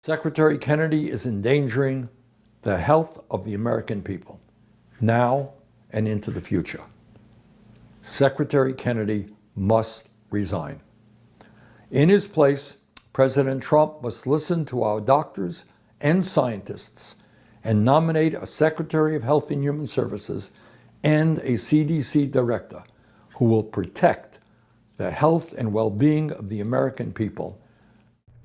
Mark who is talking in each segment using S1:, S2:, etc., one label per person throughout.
S1: Secretary Kennedy is endangering the health of the American people, now and into the future. Secretary Kennedy must resign. In his place, President Trump must listen to our doctors and scientists and nominate a Secretary of Health and Human Services and a CDC director who will protect the health and well-being of the American people.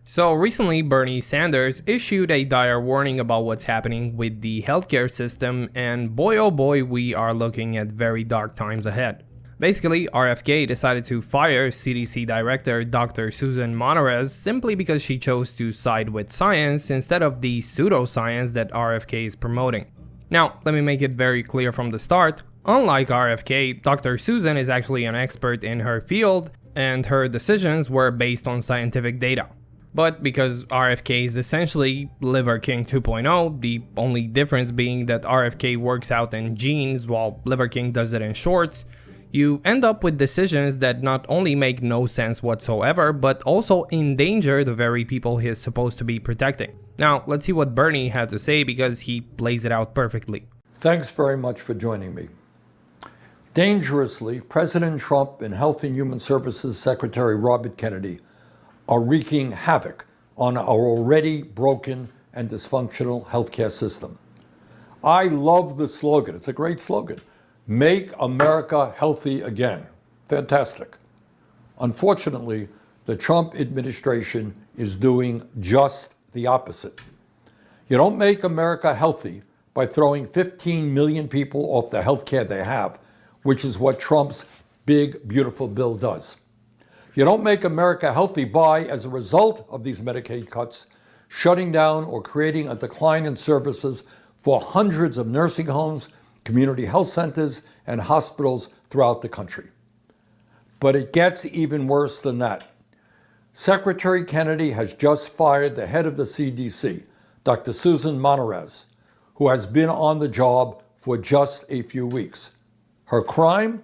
S2: So recently, Bernie Sanders issued a dire warning about what's happening with the healthcare system, and boy oh boy, we are looking at very dark times ahead. Basically, RFK decided to fire CDC Director Dr. Susan Monarez simply because she chose to side with science instead of the pseudoscience that RFK is promoting. Now, let me make it very clear from the start, unlike RFK, Dr. Susan is actually an expert in her field, and her decisions were based on scientific data. But because RFK is essentially Liver King 2.0, the only difference being that RFK works out in jeans while Liver King does it in shorts, you end up with decisions that not only make no sense whatsoever, but also endanger the very people he is supposed to be protecting. Now, let's see what Bernie had to say because he lays it out perfectly.
S1: Thanks very much for joining me. Dangerously, President Trump and Health and Human Services Secretary Robert Kennedy are wreaking havoc on our already broken and dysfunctional healthcare system. I love the slogan. It's a great slogan. Make America healthy again. Fantastic. Unfortunately, the Trump administration is doing just the opposite. You don't make America healthy by throwing 15 million people off the healthcare they have, which is what Trump's big, beautiful bill does. You don't make America healthy by, as a result of these Medicaid cuts, shutting down or creating a decline in services for hundreds of nursing homes, community health centers, and hospitals throughout the country. But it gets even worse than that. Secretary Kennedy has just fired the head of the CDC, Dr. Susan Monarez, who has been on the job for just a few weeks. Her crime?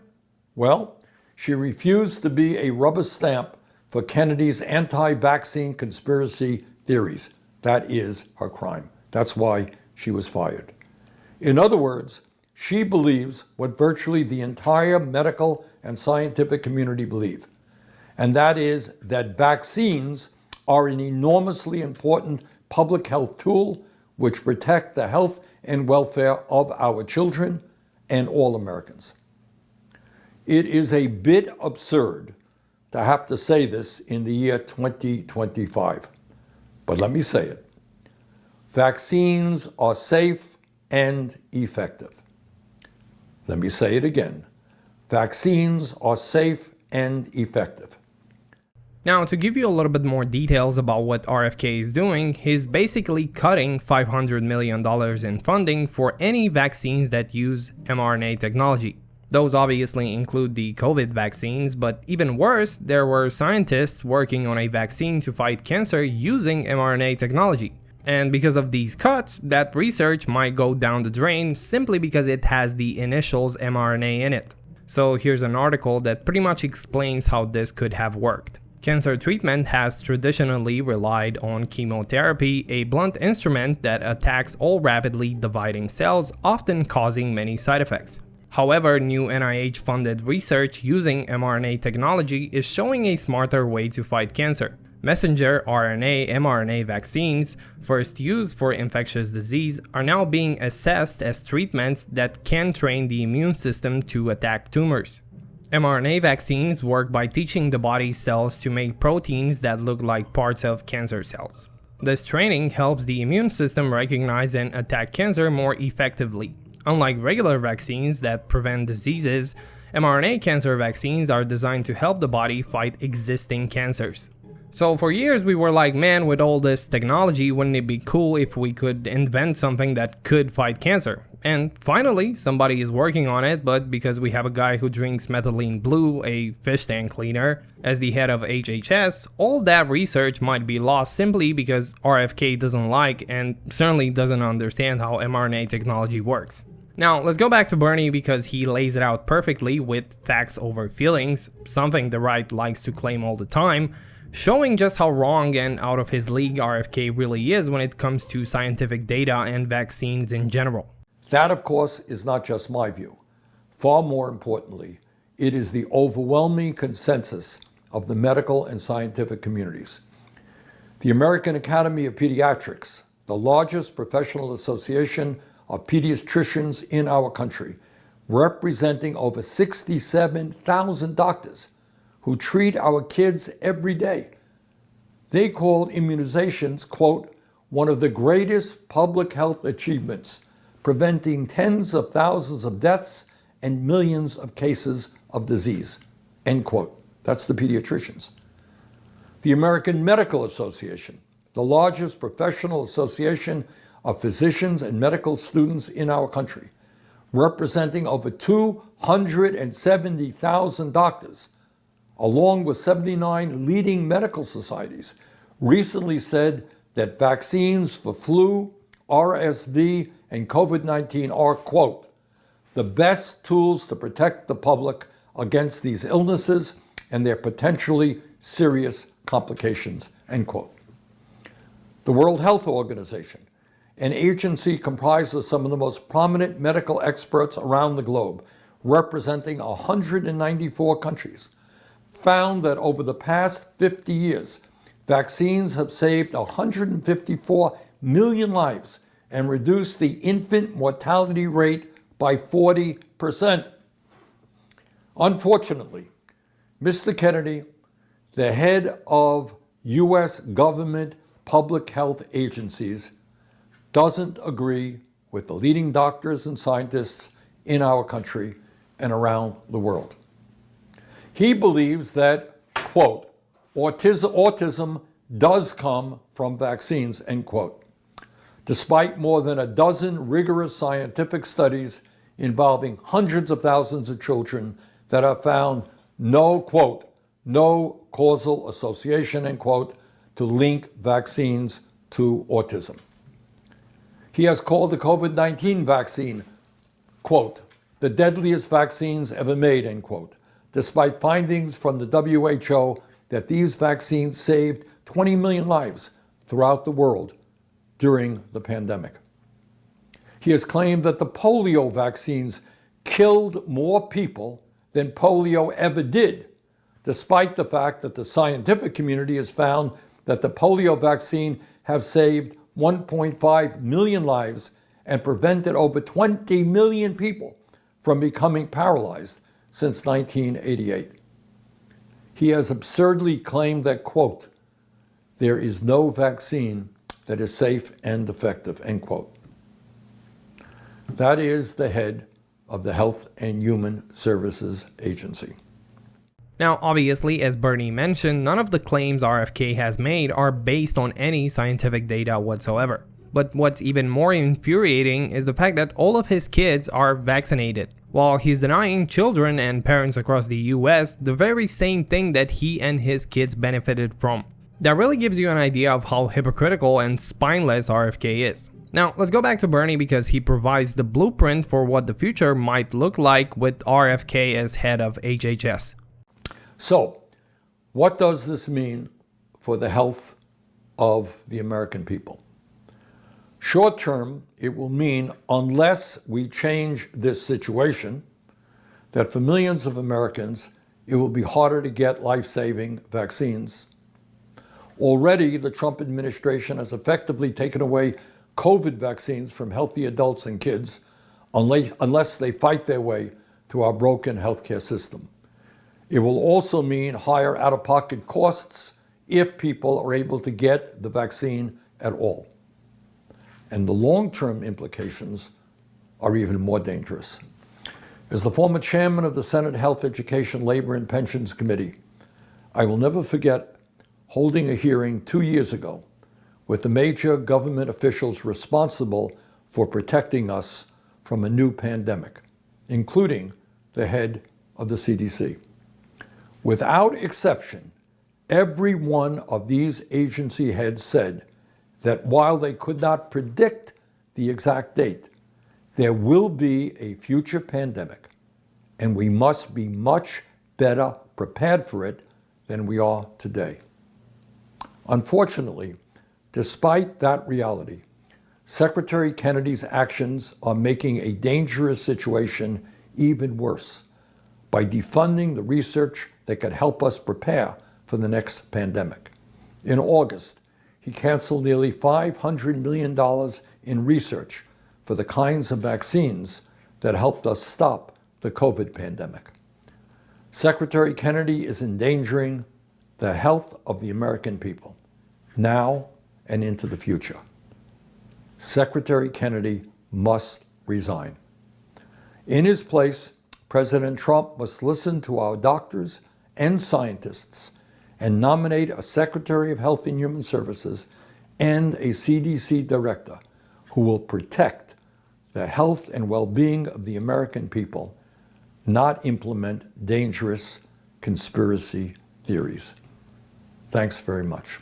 S1: Well, she refused to be a rubber stamp for Kennedy's anti-vaccine conspiracy theories. That is her crime. That's why she was fired. In other words, she believes what virtually the entire medical and scientific community believe, and that is that vaccines are an enormously important public health tool which protect the health and welfare of our children and all Americans. It is a bit absurd to have to say this in the year 2025, but let me say it. Vaccines are safe and effective. Let me say it again. Vaccines are safe and effective.
S2: Now, to give you a little bit more details about what RFK is doing, he's basically cutting $500 million in funding for any vaccines that use mRNA technology. Those obviously include the COVID vaccines, but even worse, there were scientists working on a vaccine to fight cancer using mRNA technology. And because of these cuts, that research might go down the drain simply because it has the initials mRNA in it. So here's an article that pretty much explains how this could have worked. Cancer treatment has traditionally relied on chemotherapy, a blunt instrument that attacks all rapidly dividing cells, often causing many side effects. However, new NIH-funded research using mRNA technology is showing a smarter way to fight cancer. Messenger RNA mRNA vaccines, first used for infectious disease, are now being assessed as treatments that can train the immune system to attack tumors. mRNA vaccines work by teaching the body's cells to make proteins that look like parts of cancer cells. This training helps the immune system recognize and attack cancer more effectively. Unlike regular vaccines that prevent diseases, mRNA cancer vaccines are designed to help the body fight existing cancers. So for years we were like, man, with all this technology, wouldn't it be cool if we could invent something that could fight cancer? And finally, somebody is working on it, but because we have a guy who drinks methylene blue, a fish tank cleaner, as the head of HHS, all that research might be lost simply because RFK doesn't like and certainly doesn't understand how mRNA technology works. Now, let's go back to Bernie because he lays it out perfectly with facts over feelings, something the right likes to claim all the time. showing just how wrong and out of his league RFK really is when it comes to scientific data and vaccines in general.
S1: That, of course, is not just my view. Far more importantly, it is the overwhelming consensus of the medical and scientific communities. The American Academy of Pediatrics, the largest professional association of pediatricians in our country, representing over 67,000 doctors who treat our kids every day. They called immunizations, quote, one of the greatest public health achievements, preventing tens of thousands of deaths and millions of cases of disease, end quote. That's the pediatricians. The American Medical Association, the largest professional association of physicians and medical students in our country, representing over 270,000 doctors, along with 79 leading medical societies, recently said that vaccines for flu, RSV, and COVID-19 are, quote, the best tools to protect the public against these illnesses and their potentially serious complications, end quote. The World Health Organization, an agency comprised of some of the most prominent medical experts around the globe, representing 194 countries, found that over the past 50 years, vaccines have saved 154 million lives and reduced the infant mortality rate by 40%. Unfortunately, Mr. Kennedy, the head of U.S. government public health agencies, doesn't agree with the leading doctors and scientists in our country and around the world. He believes that, quote, autism does come from vaccines, end quote, despite more than a dozen rigorous scientific studies involving hundreds of thousands of children that have found no, quote, no causal association, end quote, to link vaccines to autism. He has called the COVID-19 vaccine, quote, the deadliest vaccines ever made, end quote, despite findings from the WHO that these vaccines saved 20 million lives throughout the world during the pandemic. He has claimed that the polio vaccines killed more people than polio ever did, despite the fact that the scientific community has found that the polio vaccine have saved 1.5 million lives and prevented over 20 million people from becoming paralyzed since 1988. He has absurdly claimed that, quote, there is no vaccine that is safe and effective, end quote. That is the head of the Health and Human Services Agency.
S2: Now, obviously, as Bernie mentioned, none of the claims RFK has made are based on any scientific data whatsoever. But what's even more infuriating is the fact that all of his kids are vaccinated, while he's denying children and parents across the US the very same thing that he and his kids benefited from. That really gives you an idea of how hypocritical and spineless RFK is. Now, let's go back to Bernie because he provides the blueprint for what the future might look like with RFK as head of HHS.
S1: So, what does this mean for the health of the American people? Short term, it will mean, unless we change this situation, that for millions of Americans, it will be harder to get life-saving vaccines. Already, the Trump administration has effectively taken away COVID vaccines from healthy adults and kids unless they fight their way through our broken healthcare system. It will also mean higher out-of-pocket costs if people are able to get the vaccine at all. And the long-term implications are even more dangerous. As the former chairman of the Senate Health, Education, Labor, and Pensions Committee, I will never forget holding a hearing 2 years ago with the major government officials responsible for protecting us from a new pandemic, including the head of the CDC. Without exception, every one of these agency heads said that while they could not predict the exact date, there will be a future pandemic, and we must be much better prepared for it than we are today. Unfortunately, despite that reality, Secretary Kennedy's actions are making a dangerous situation even worse by defunding the research that could help us prepare for the next pandemic. In August, he canceled nearly $500 million in research for the kinds of vaccines that helped us stop the COVID pandemic. Secretary Kennedy is endangering the health of the American people, now and into the future. Secretary Kennedy must resign. In his place, President Trump must listen to our doctors and scientists and nominate a Secretary of Health and Human Services and a CDC director who will protect the health and well-being of the American people, not implement dangerous conspiracy theories. Thanks very much.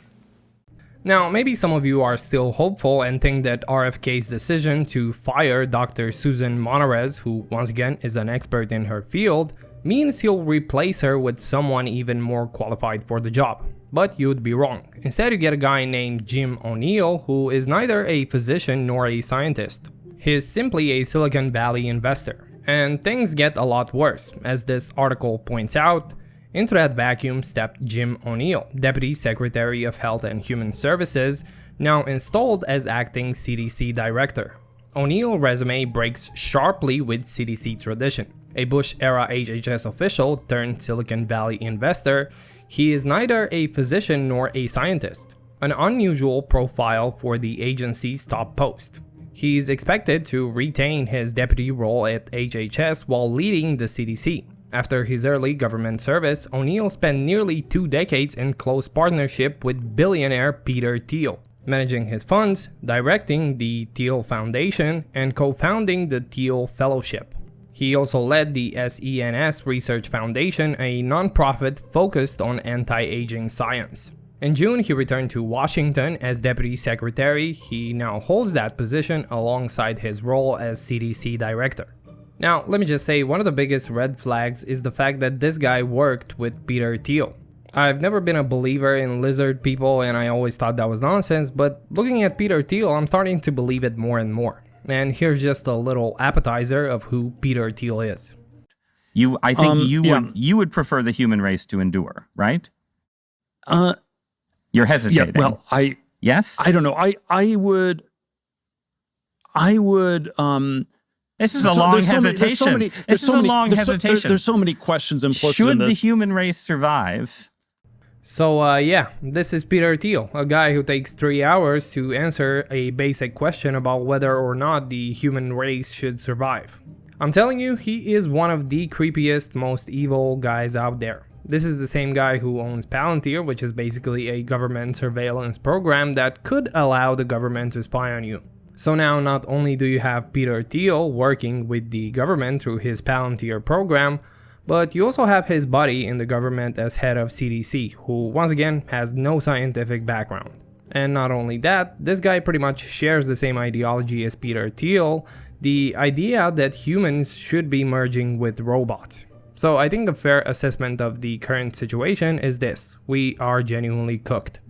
S2: Now, maybe some of you are still hopeful and think that RFK's decision to fire Dr. Susan Monarez, who once again is an expert in her field, means he'll replace her with someone even more qualified for the job. But you'd be wrong. Instead, you get a guy named Jim O'Neill, who is neither a physician nor a scientist. He's simply a Silicon Valley investor. And things get a lot worse. As this article points out, into that vacuum stepped Jim O'Neill, Deputy Secretary of Health and Human Services, now installed as acting CDC Director. O'Neill's resume breaks sharply with CDC tradition. A Bush-era HHS official turned Silicon Valley investor, he is neither a physician nor a scientist. An unusual profile for the agency's top post. He's expected to retain his deputy role at HHS while leading the CDC. After his early government service, O'Neill spent nearly 2 decades in close partnership with billionaire Peter Thiel, managing his funds, directing the Thiel Foundation, and co-founding the Thiel Fellowship. He also led the SENS Research Foundation, a nonprofit focused on anti-aging science. In June, he returned to Washington as Deputy Secretary. He now holds that position alongside his role as CDC Director. Now, let me just say, one of the biggest red flags is the fact that this guy worked with Peter Thiel. I've never been a believer in lizard people and I always thought that was nonsense, but looking at Peter Thiel, I'm starting to believe it more and more. And here's just a little appetizer of who Peter Thiel is.
S3: I think you would prefer the human race to endure, right? You're hesitating.
S4: Yeah, well,
S3: yes?
S4: I don't know. I would
S3: This is a long hesitation. This is a long hesitation.
S4: There's so many questions implicit in this.
S3: Should the human race survive?
S2: So yeah, this is Peter Thiel, a guy who takes 3 hours to answer a basic question about whether or not the human race should survive. I'm telling you, he is one of the creepiest, most evil guys out there. This is the same guy who owns Palantir, which is basically a government surveillance program that could allow the government to spy on you. So now not only do you have Peter Thiel working with the government through his Palantir program, but you also have his buddy in the government as head of CDC, who once again has no scientific background. And not only that, this guy pretty much shares the same ideology as Peter Thiel, the idea that humans should be merging with robots. So I think a fair assessment of the current situation is this: we are genuinely cooked.